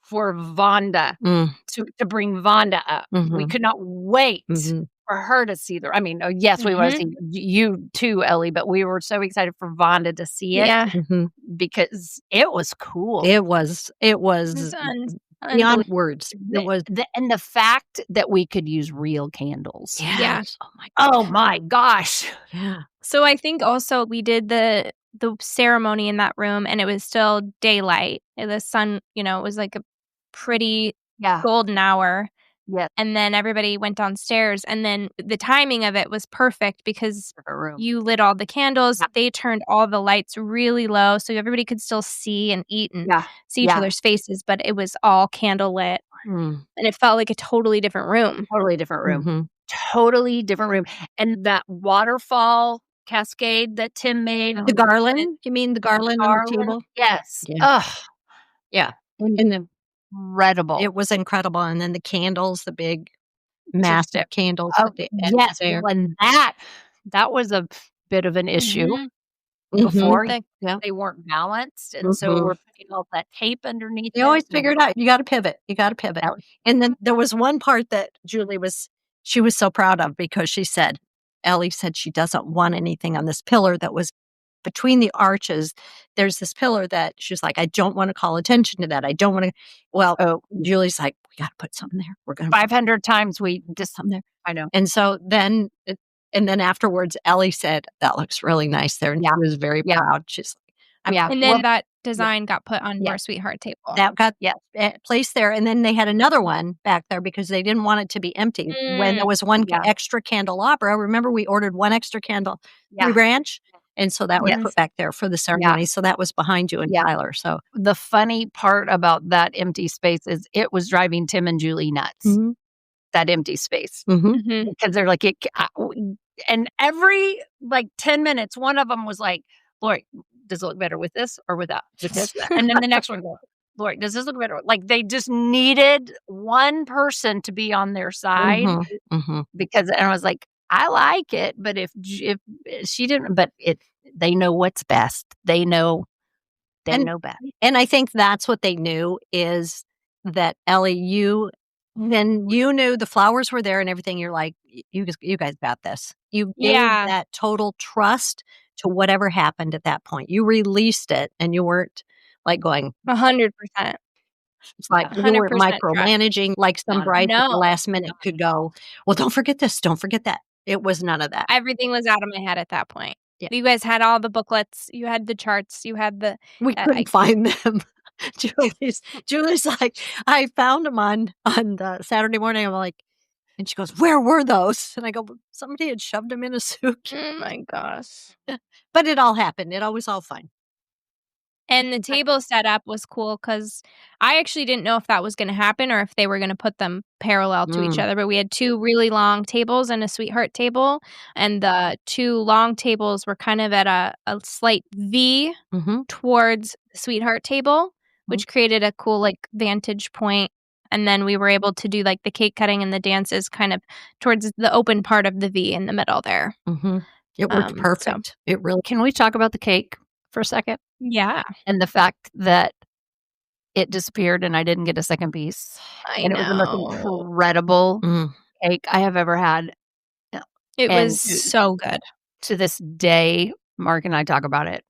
for Vonda Mm. to bring Vonda up. We Mhm. could not wait Mhm. for her to see I mean, yes, we want to see you too, Ellie, but we were so excited for Vonda to see it Yeah. Mhm. because it was cool. It was It's beyond words. It was And the fact that we could use real candles. yes. Oh my Oh my gosh. yeah. So I think also we did the ceremony in that room, and it was still daylight. And the sun, it was like a pretty Yeah. golden hour. Yes. And then everybody went downstairs, and then the timing of it was perfect because you lit all the candles. Yeah. They turned all the lights really low so everybody could still see and eat and see each other's faces, but it was all candle lit. Mm. And it felt like a totally different room. Totally different room. Mhm. Totally different room. And that waterfall cascade that Tim made. The garland? You mean the garland on the table? Yes. Yeah. Ugh. Yeah. And then Incredible. it was incredible. And then the candles, the big massive candles at the end yes. there. And that was a bit of an issue Mhm. before. Yeah. They weren't balanced. And so we're putting all that tape underneath. You always figure it out. You got to pivot. That- And then there was one part that Julie was so proud of because Ellie said she doesn't want anything on this pillar that was between the arches. There's this pillar that she's like, I don't want to call attention to that. I don't want to. Well, Julie's like, we got to put something there. We're going to 500 times we just something there. I know. And so then, afterwards, Ellie said, that looks really nice there. And she was very proud. She's like, And then that design got put on your sweetheart table. that got placed there. And then they had another one back there because they didn't want it to be empty. When there was one extra candelabra, remember we ordered one extra candle, branch. And so that was put back there for the ceremony. So that was behind you and Tyler. So the funny part about that empty space is it was driving Tim and Julie nuts. That empty space. Because they're like, and every like 10 minutes, one of them was like, Lori, does it look better with this or without? With this? And then the next one goes, Lori, does this look better? Like they just needed one person to be on their side because, and I was like, I like it, but if she didn't, but they know what's best. They know best. And I think that's what they knew is that Ellie, you knew the flowers were there and everything. You're like, you guys got this. You gave that total trust to whatever happened at that point. You released it and you weren't like going 100%. It's like you weren't micromanaging like some bride at the last minute could go, well, don't forget this, don't forget that. It was none of that. Everything was out of my head at that point. Yeah. You guys had all the booklets. You had the charts. You had the We couldn't find them. Julie's like, I found them on the Saturday morning. I'm like, and she goes, where were those? And I go, somebody had shoved them in a suitcase. oh my gosh. But it all happened. It was all fine. And the table setup was cool because I actually didn't know if that was going to happen or if they were going to put them parallel to each other. But we had 2 really long tables and a sweetheart table. And the 2 long tables were kind of at a slight V towards the sweetheart table, which created a cool like vantage point. And then we were able to do like the cake cutting and the dances kind of towards the open part of the V in the middle there. It worked perfect. It really. Can we talk about the cake for a second? Yeah. And the fact that it disappeared and I didn't get a second piece. It was the most incredible cake I have ever had. It was so good. To this day, Mark and I talk about it.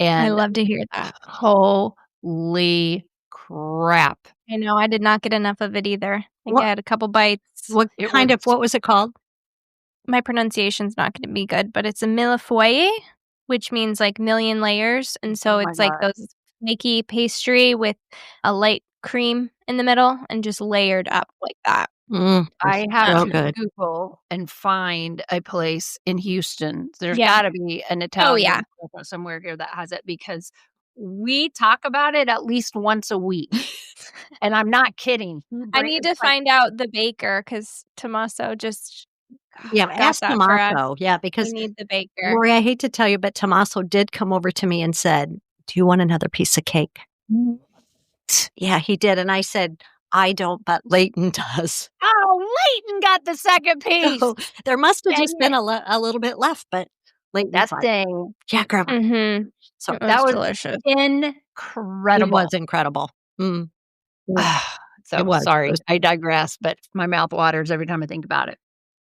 And I love to hear that. Holy crap. I know. I did not get enough of it either. I think I had a couple bites. What was it called? My pronunciation's not going to be good, but it's a millefeuille, which means like million layers. And so it's like those flaky pastry with a light cream in the middle and just layered up like that. I have to Google and find a place in Houston. There's got to be an Italian restaurant somewhere here that has it because we talk about it at least once a week. And I'm not kidding. I need to find out the baker because Tommaso just ask Tommaso. Yeah, because we need the baker. Lori, I hate to tell you, but Tommaso did come over to me and said, do you want another piece of cake? Yeah, he did. And I said, I don't, but Leighton does. Oh, Leighton got the second piece. So there must have just been a little bit left, but Leighton. That thing. Yeah, grab it. So that was delicious. Incredible. It was incredible. So sorry, I digress, but my mouth waters every time I think about it.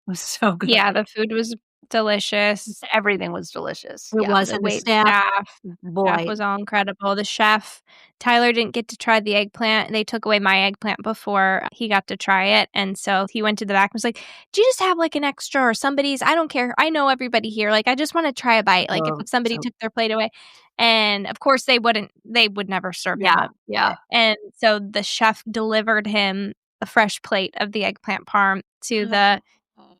It was so good. Yeah, the food was delicious. Everything was delicious. It was. And the staff was all incredible. The chef, Tyler, didn't get to try the eggplant. They took away my eggplant before he got to try it. And so he went to the back and was like, do you just have like an extra or somebody's? I don't care. I know everybody here. Like, I just want to try a bite. Like if somebody took their plate away. And of course they would never serve him. Yeah. And so the chef delivered him a fresh plate of the eggplant parm to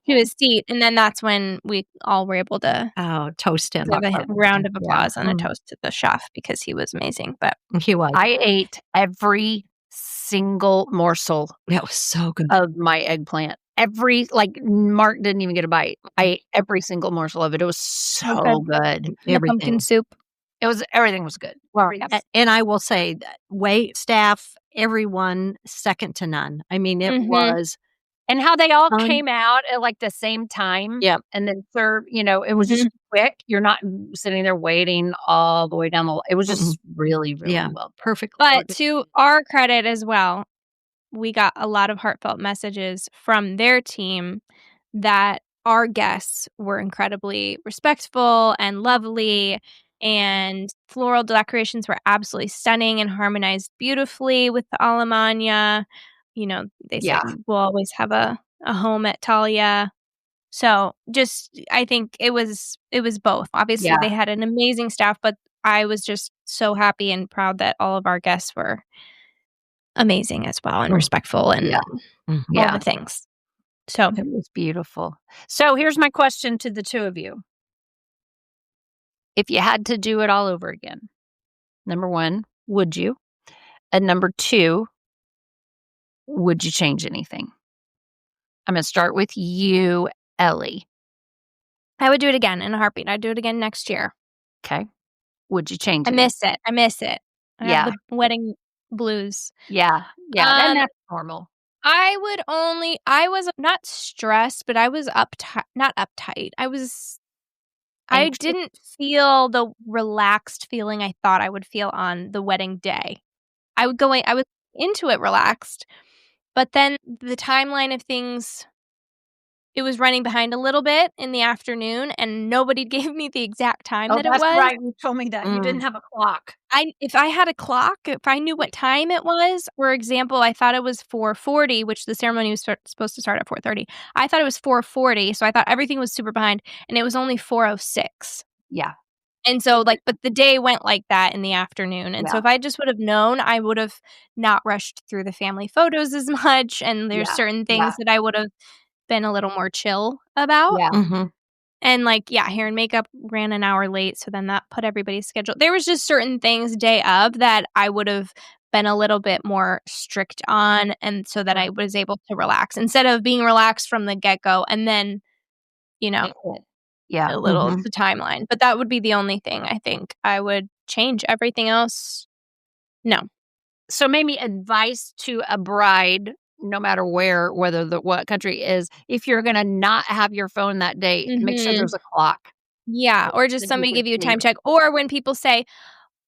his seat, and then that's when we all were able to toast him. Give a round of applause and a toast to the chef because he was amazing. But he was. I ate every single morsel. That was so good of my eggplant. Mark didn't even get a bite. I ate every single morsel of it. It was so good. The pumpkin soup. Everything was good. Well, and I will say that wait staff, everyone second to none. I mean, it was. And how they all came out at like the same time. Yeah. And then served, it was just quick. You're not sitting there waiting all the way down the line. It was just really, really well. Perfect. But to our credit as well, we got a lot of heartfelt messages from their team that our guests were incredibly respectful and lovely. And floral decorations were absolutely stunning and harmonized beautifully with the Alemania. They said we'll always have a home at Talia. So I think it was both. Obviously, they had an amazing staff, but I was just so happy and proud that all of our guests were amazing as well and respectful and all the things. So it was beautiful. So here's my question to the two of you. If you had to do it all over again, number 1, would you? And number 2, would you change anything? I'm going to start with you, Ellie. I would do it again in a heartbeat. I'd do it again next year. Okay. Would you change it? I miss it. I have the wedding blues. Yeah. And that's normal. I was not stressed, but I was not uptight. I didn't feel the relaxed feeling I thought I would feel on the wedding day. I was into it relaxed. But then the timeline of things, it was running behind a little bit in the afternoon, and nobody gave me the exact time that it was. That's right. You told me that. You didn't have a clock. If I had a clock, if I knew what time it was, for example, I thought it was 4:40, which the ceremony was supposed to start at 4:30. I thought it was 4:40, so I thought everything was super behind, and it was only 4:06. Yeah. And so, like, but the day went like that in the afternoon, and so if I just would have known, I would have not rushed through the family photos as much, and there's certain things that I would have been a little more chill about. Yeah. Mhm. And, like, hair and makeup ran an hour late, so then that put everybody's schedule there was just certain things day of that I would have been a little bit more strict on, and so that I was able to relax instead of being relaxed from the get-go and then, you know, Yeah. a little Mhm. the timeline. But that would be the only thing I think I would change. Everything else, no. So maybe advice to a bride, no matter where, whether what country it is, if you're gonna not have your phone that day, make sure Mhm. there's a clock Yeah, or just that you somebody can give you a see. time check, or when people say,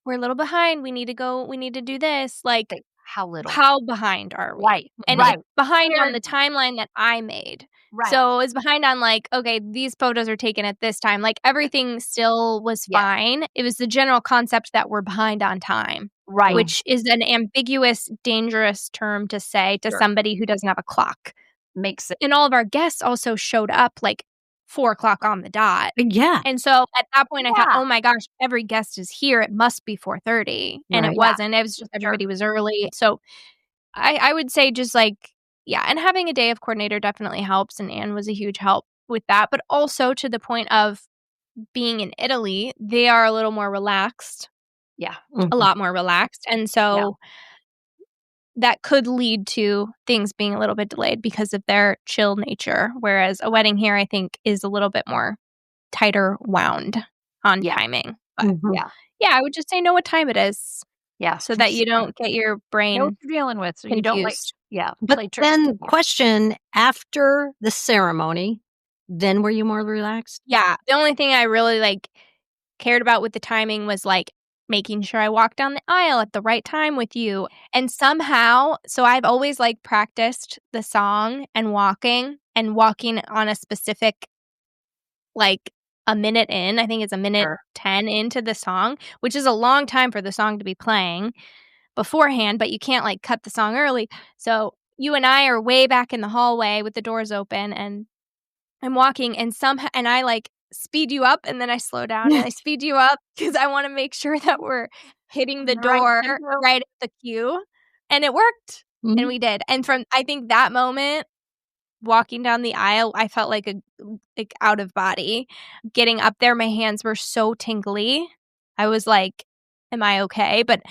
"We're a little behind, we need to go we need to do this," like, Say, how little? how behind are we? Right, And right. it's behind on Shared the timeline that I made. Right. So, it's behind on, like, okay, these photos are taken at this time, like, everything still was Yeah. fine. It was the general concept that we're behind on time, Right. which is an ambiguous, dangerous term to say to Sure. somebody who doesn't have a clock. Makes it And all of our guests also showed up, like, 4:00 on the dot. Yeah. And so, at that point, I thought, Yeah. "Oh my gosh, every guest is here, it must be 4:30," and it Right. wasn't, it was just everybody was early. So, I would say just, like and having a day of coordinator definitely helps, and Anne was a huge help with that, but also to the point of being in Italy, they are a little more relaxed, Yeah. a Mhm. lot more relaxed, and so that could lead to things being a little bit delayed because of their chill nature, whereas a wedding here, I think, is a little bit more tighter wound on Yeah. timing. But, Mhm. I would just say know what time it is Yeah. so that you don't get your Know what brain you're dealing with, so you don't, confused. But play tricks then on you. question, after the ceremony, then were you more relaxed? Yeah, the only thing I really, like, cared about with the timing was, like, making sure I walked down the aisle at the right time with you, and somehow so I've always, like, practiced the song and walking on a specific, like, a minute in, I think it's a minute Sure. 10 into the song, which is a long time for the song to be playing beforehand, but you can't, like, cut the song early. So, you and I are way back in the hallway with the doors open, and I'm walking, and I, like, speed you up, and then I slow down, and I speed you up because I wanna make sure that we're hitting the The right door tempo. right at the cue, and it worked, and Mhm. we did, and from I think that moment, walking down the aisle, I felt like out of body. Getting up there, my hands were so tingly. I was like, "Am I okay?" But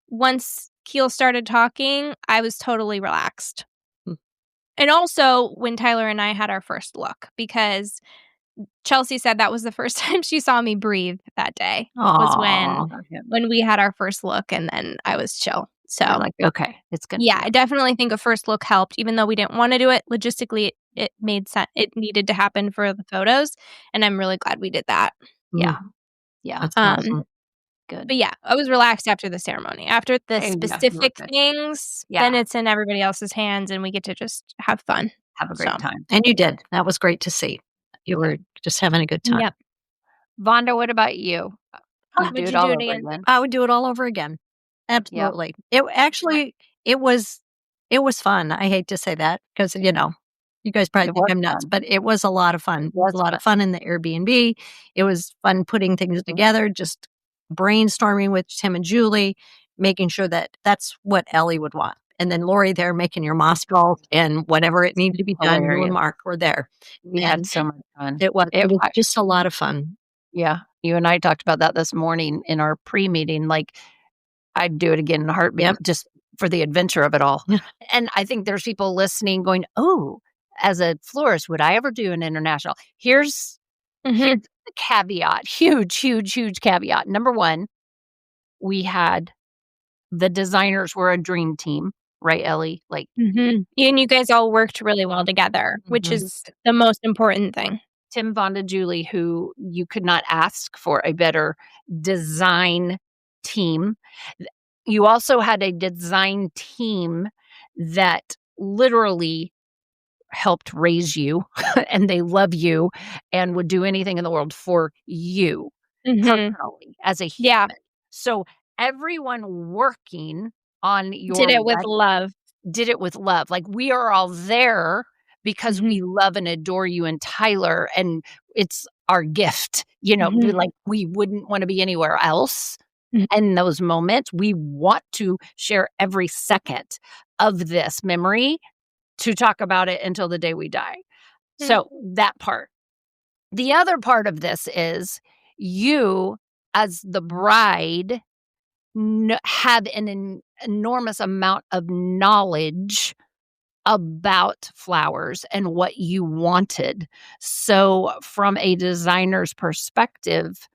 once Keel started talking, I was totally relaxed. Mm. And also when Tyler and I had our first look, because Chelsea said that was the first time she saw me breathe that day, was Aw. when we had our first look, and then I was chill. You're So, like, okay, it's gonna I definitely think a first look helped, even though we didn't wanna do it. Logistically, it made sense. It needed to happen for the photos, and I'm really glad we did that. Yeah. Mm. Yeah. That's Um, awesome. Good. but I was relaxed after the ceremony. After the You were specific good. things, Yeah. then it's in everybody else's hands, and we get to just have fun. Have a great So, time. And you did. That was great to see. You were just having a good time. Yep. Vonda, what about you? You'd do Would it you all do it over again? again? I would do it all over again. Absolutely. It actually it was fun. I hate to say that because, you guys probably It think was I'm nuts, fun. but it was a lot of fun. It was was a lot of fun in the Airbnb. It was fun putting things together, just brainstorming with Tim and Julie, making sure that that's what Ellie would want. And then Lori there making your moss balls and whatever it needed to be done. You Hilarious. and Mark were there. We had And so much fun. It was just a lot of fun. Yeah. You and I talked about that this morning in our pre-meeting. Like, I'd do it again in a heartbeat Yep. just for the adventure of it all. Yeah. And I think there's people listening going, oh, as a florist, would I ever do an international? Here's the caveat. Huge, huge, huge caveat. Number one, we had the designers were a dream team, right, Ellie? Like, And you guys all worked really well together, which Mhm. is the most important thing. Tim, Vonda, Julie, who you could not ask for a better design team. You also had a design team that literally helped raise you and they love you and would do anything in the world for you personally as a human. Yeah. So everyone working on your Did it with wedding love. did it with love. Like, we are all there because we love and adore you and Tyler, and it's our gift, like we wouldn't want to be anywhere else. And those moments, we want to share every second of this memory to talk about it until the day we die. So that part. The other part of this is you, as the bride, have an enormous amount of knowledge about flowers and what you wanted. So from a designer's perspective,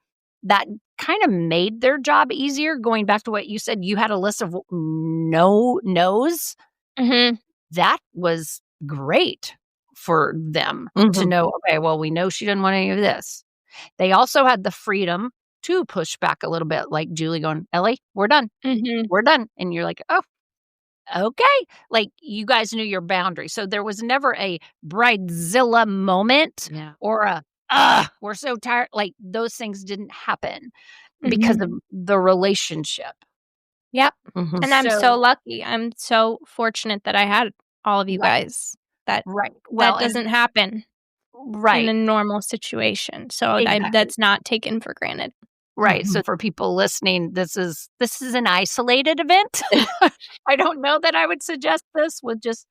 that kind of made their job easier. Going back to what you said, you had a list of no's. That was great for them to know, okay, well, we know she didn't want any of this. They also had the freedom to push back a little bit, like Julie going, Ellie, we're done. We're done. And you're like, oh, okay. Like you guys knew your boundary. So there was never a bridezilla moment or we're so tired. Like those things didn't happen because of the relationship. Yep. And I'm so lucky. I'm so fortunate that I had all of you guys. That doesn't happen in a normal situation. So that's not taken for granted. Right. So for people listening, this is an isolated event. I don't know that I would suggest this with just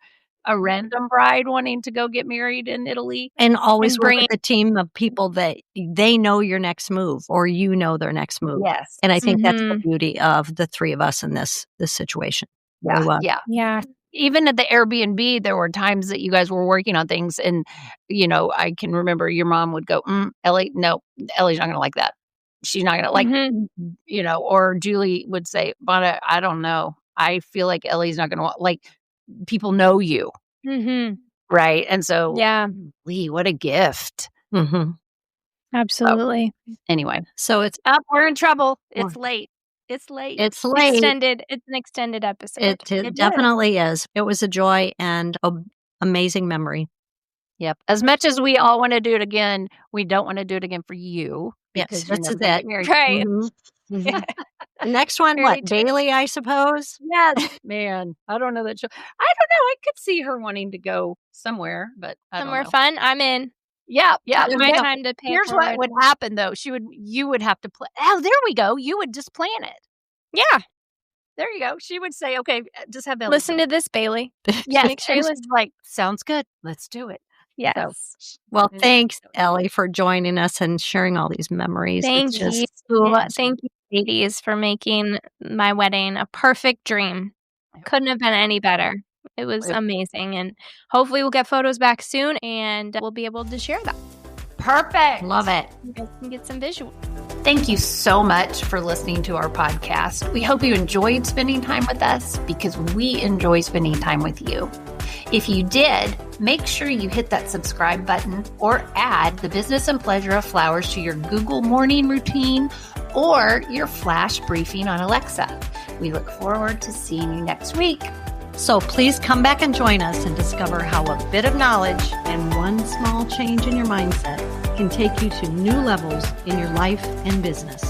a random bride wanting to go get married in Italy. And always work with a team of people that they know your next move or you know their next move. Yes. And I think that's the beauty of the three of us in this situation. Yeah. Even at the Airbnb, there were times that you guys were working on things and, I can remember your mom would go, Ellie, no, Ellie's not going to like that. She's not going to like, or Julie would say, Vonda, I don't know. I feel like Ellie's not going to like, people know you. Right. And so, Lee, what a gift. Absolutely. So, anyway. So it's up. We're in trouble. It's late. It's late. It's late. It's an extended episode. It definitely is. It was a joy and an amazing memory. Yep. As much as we all want to do it again, we don't want to do it again for you. Yes, that's it. Right. The next one, Bailey, I suppose? Yes. Man, I don't know that show. I don't know. I could see her wanting to go somewhere, but somewhere fun. I'm in. Yeah. My time to pay. Here's what would happen though. You would have to play. Oh, there we go. You would just plan it. Yeah. There you go. She would say, okay, just have Ellie. Listen to this, Bailey. Yes. Make sure you listen. Like, sounds good. Let's do it. Yes. So, well, thanks, Ellie, for joining us and sharing all these memories. Thank you. Thank you, ladies, for making my wedding a perfect dream. Couldn't have been any better. It was amazing. And hopefully we'll get photos back soon and we'll be able to share that. Perfect. Love it. You guys can get some visuals. Thank you so much for listening to our podcast. We hope you enjoyed spending time with us because we enjoy spending time with you. If you did, make sure you hit that subscribe button or add the business and pleasure of flowers to your Google morning routine or your flash briefing on Alexa. We look forward to seeing you next week. So please come back and join us and discover how a bit of knowledge and one small change in your mindset can take you to new levels in your life and business.